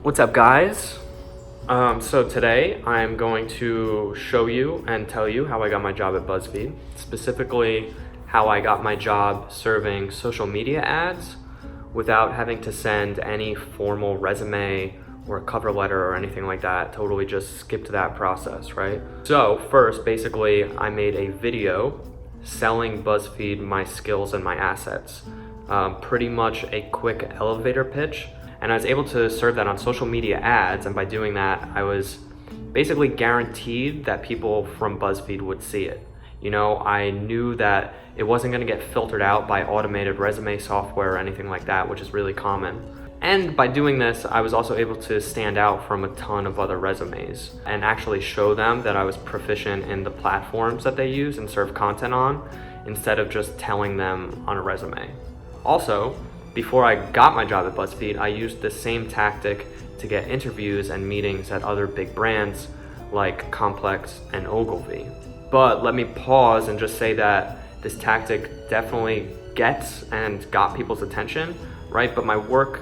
What's up, guys? So today I'm going to show you and tell you how I got my job at BuzzFeed, specifically how I got my job serving social media ads without having to send any formal resume or a cover letter or anything like that. Totally just skipped that process, right? So first, basically, I made a video selling BuzzFeed my skills and my assets. Pretty much a quick elevator pitch. And I was able to serve that on social media ads, and by doing that, I was basically guaranteed that people from BuzzFeed would see it. You know, I knew that it wasn't gonna get filtered out by automated resume software or anything like that, which is really common. And by doing this, I was also able to stand out from a ton of other resumes and actually show them that I was proficient in the platforms that they use and serve content on, instead of just telling them on a resume. Also, before I got my job at BuzzFeed, I used the same tactic to get interviews and meetings at other big brands like Complex and Ogilvy. But let me pause and just say that this tactic definitely gets and got people's attention, right? But my work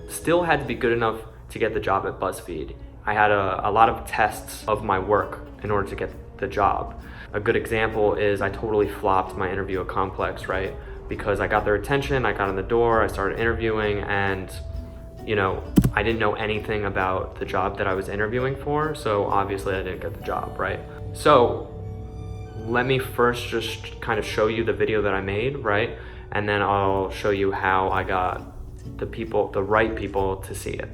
still had to be good enough to get the job at BuzzFeed. I had a lot of tests of my work in order to get the job. A good example is I totally flopped my interview at Complex, right? Because I got their attention, I got in the door, I started interviewing, and you know, I didn't know anything about the job that I was interviewing for, so obviously I didn't get the job, right? So let me first just kind of show you the video that I made, right? And then I'll show you how I got the right people to see it.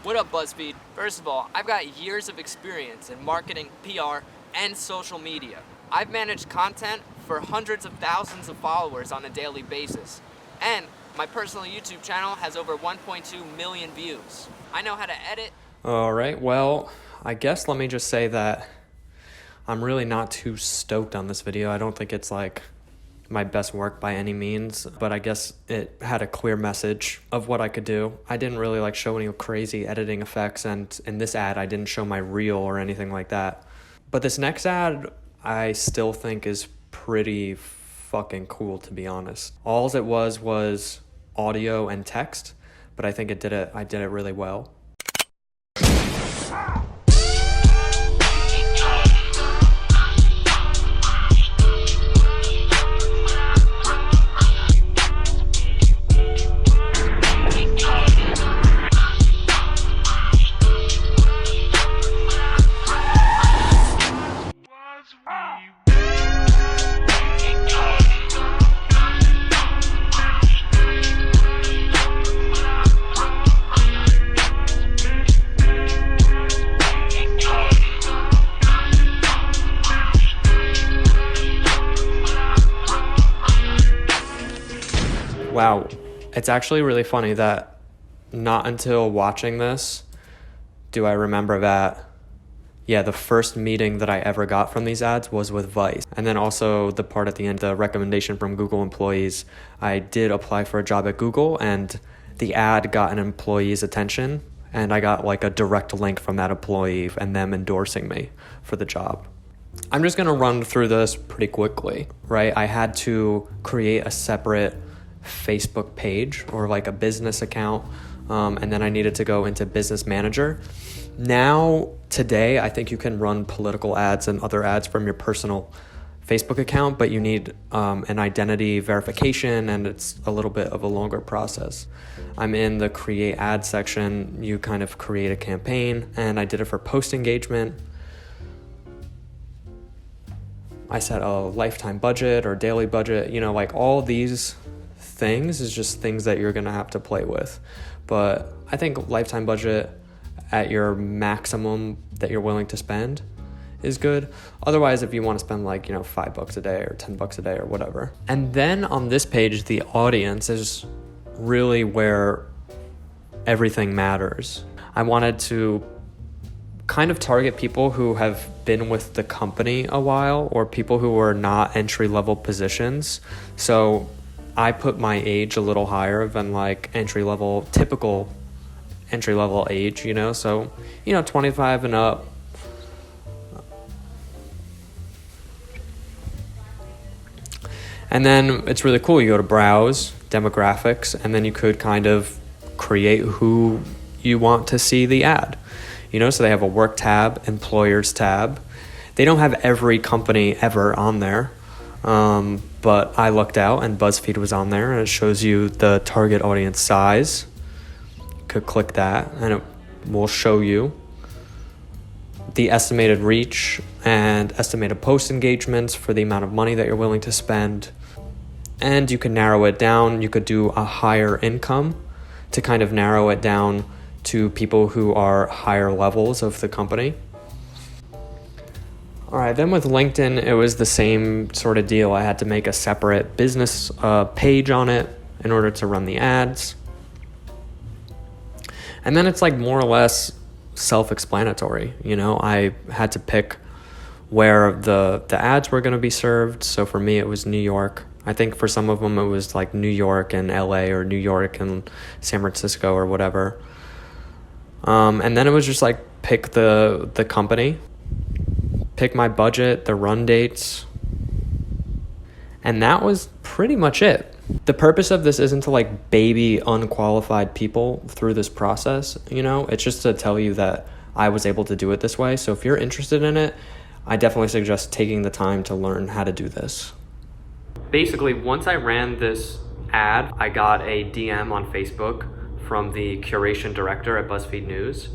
What up, BuzzFeed? First of all, I've got years of experience in marketing, PR, and social media. I've managed content for hundreds of thousands of followers on a daily basis. And my personal YouTube channel has over 1.2 million views. I know how to edit. All right, well, I guess let me just say that I'm really not too stoked on this video. I don't think it's like my best work by any means, but I guess it had a clear message of what I could do. I didn't really like show any crazy editing effects, and in this ad, I didn't show my reel or anything like that. But this next ad, I still think is pretty fucking cool, to be honest. All it was audio and text, but I think I did it really well. Wow, it's actually really funny that not until watching this do I remember that, yeah, the first meeting that I ever got from these ads was with Vice. And then also the part at the end, the recommendation from Google employees. I did apply for a job at Google, and the ad got an employee's attention, and I got like a direct link from that employee and them endorsing me for the job. I'm just gonna run through this pretty quickly, right? I had to create a separate Facebook page or like a business account, and then I needed to go into Business Manager. Now, today, I think you can run political ads and other ads from your personal Facebook account, but you need an identity verification, and it's a little bit of a longer process. I'm in the create ad section. You kind of create a campaign, and I did it for post engagement. I set a lifetime budget or daily budget, you know, like all these things is just things that you're gonna have to play with. But I think lifetime budget at your maximum that you're willing to spend is good. Otherwise, if you want to spend like, you know, $5 a day or $10 a day or whatever. And then on this page, the audience is really where everything matters. I wanted to kind of target people who have been with the company a while, or people who are not entry-level positions. So I put my age a little higher than like typical entry-level age, you know? So, you know, 25 and up. And then it's really cool. You go to browse, demographics, and then you could kind of create who you want to see the ad. So they have a work tab, employers tab. They don't have every company ever on there. But I looked out and BuzzFeed was on there, and it shows you the target audience size. You could click that and it will show you the estimated reach and estimated post engagements for the amount of money that you're willing to spend. And you can narrow it down. You could do a higher income to kind of narrow it down to people who are higher levels of the company. All right, then with LinkedIn, it was the same sort of deal. I had to make a separate business page on it in order to run the ads. And then it's like more or less self-explanatory. I had to pick where the ads were going to be served. So for me, it was New York. I think for some of them, it was like New York and LA or New York and San Francisco or whatever. And then it was just like pick the company, pick my budget, the run dates, and that was pretty much it. The purpose of this isn't to like baby unqualified people through this process, it's just to tell you that I was able to do it this way. So if you're interested in it, I definitely suggest taking the time to learn how to do this. Basically, once I ran this ad, I got a DM on Facebook from the curation director at BuzzFeed News.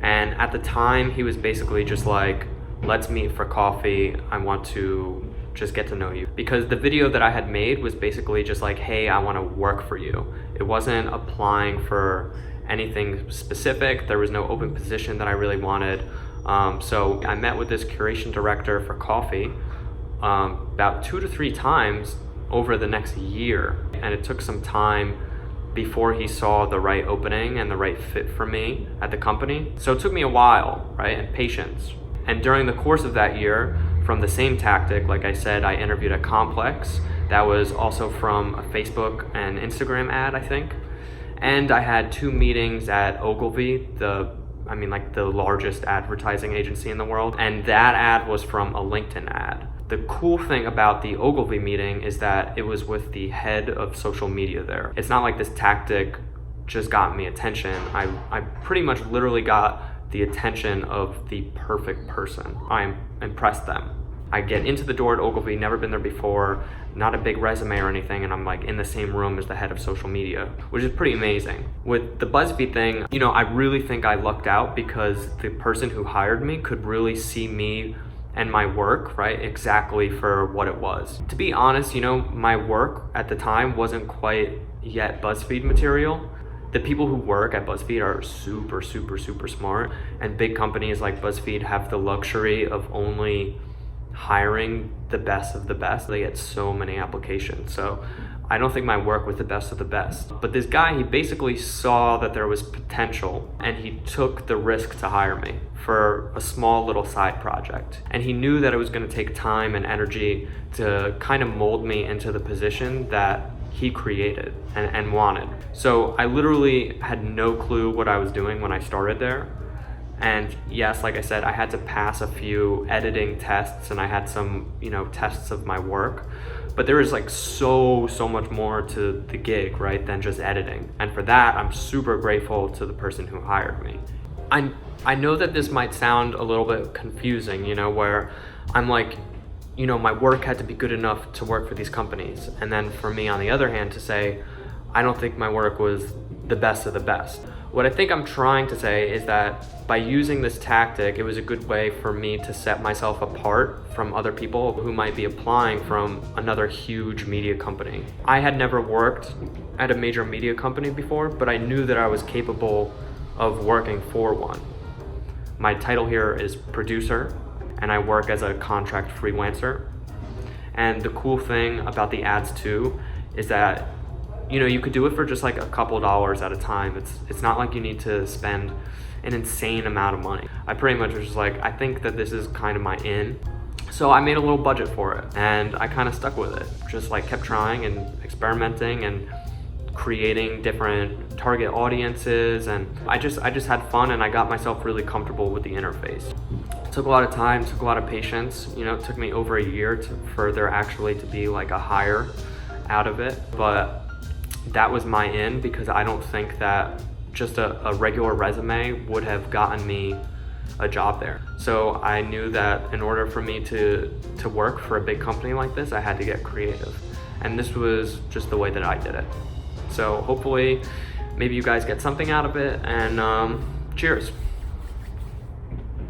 And at the time, he was basically just like, let's meet for coffee. I want to just get to know you. Because the video that I had made was basically just like, hey, I want to work for you. It wasn't applying for anything specific. There was no open position that I really wanted. So I met with this curation director for coffee about 2 to 3 times over the next year. And it took some time before he saw the right opening and the right fit for me at the company. So it took me a while, right? And patience. And during the course of that year, from the same tactic, like I said, I interviewed at Complex. That was also from a Facebook and Instagram ad, I think. And I had 2 meetings at Ogilvy, the largest advertising agency in the world. And that ad was from a LinkedIn ad. The cool thing about the Ogilvy meeting is that it was with the head of social media there. It's not like this tactic just got me attention. I pretty much literally got the attention of the perfect person. I impressed them. I get into the door at Ogilvy, never been there before, not a big resume or anything, and I'm like in the same room as the head of social media, which is pretty amazing. With the BuzzFeed thing, I really think I lucked out because the person who hired me could really see me and my work, right, exactly for what it was. To be honest, my work at the time wasn't quite yet BuzzFeed material. The people who work at BuzzFeed are super, super, super smart, and big companies like BuzzFeed have the luxury of only hiring the best of the best. They get so many applications. So I don't think my work was the best of the best. But this guy, he basically saw that there was potential, and he took the risk to hire me for a small little side project. And he knew that it was going to take time and energy to kind of mold me into the position that he created and wanted. So I literally had no clue what I was doing when I started there. And yes, like I said, I had to pass a few editing tests, and I had some, tests of my work. But there is like so much more to the gig, right, than just editing. And for that, I'm super grateful to the person who hired me. I know that this might sound a little bit confusing, where I'm like, my work had to be good enough to work for these companies. And then for me, on the other hand, to say, I don't think my work was the best of the best. What I think I'm trying to say is that by using this tactic, it was a good way for me to set myself apart from other people who might be applying from another huge media company. I had never worked at a major media company before, but I knew that I was capable of working for one. My title here is producer, and I work as a contract freelancer. And the cool thing about the ads too is that you could do it for just like a couple dollars at a time. It's not like you need to spend an insane amount of money. I pretty much was just like, I think that this is kind of my in. So I made a little budget for it, and I kind of stuck with it. Just like kept trying and experimenting and creating different target audiences, and I just had fun, and I got myself really comfortable with the interface. It took a lot of time, took a lot of patience. It took me over a year for there actually to be like a hire out of it, but that was my in, because I don't think that just a regular resume would have gotten me a job there. So I knew that in order for me to work for a big company like this, I had to get creative. And this was just the way that I did it. So hopefully, maybe you guys get something out of it, and cheers.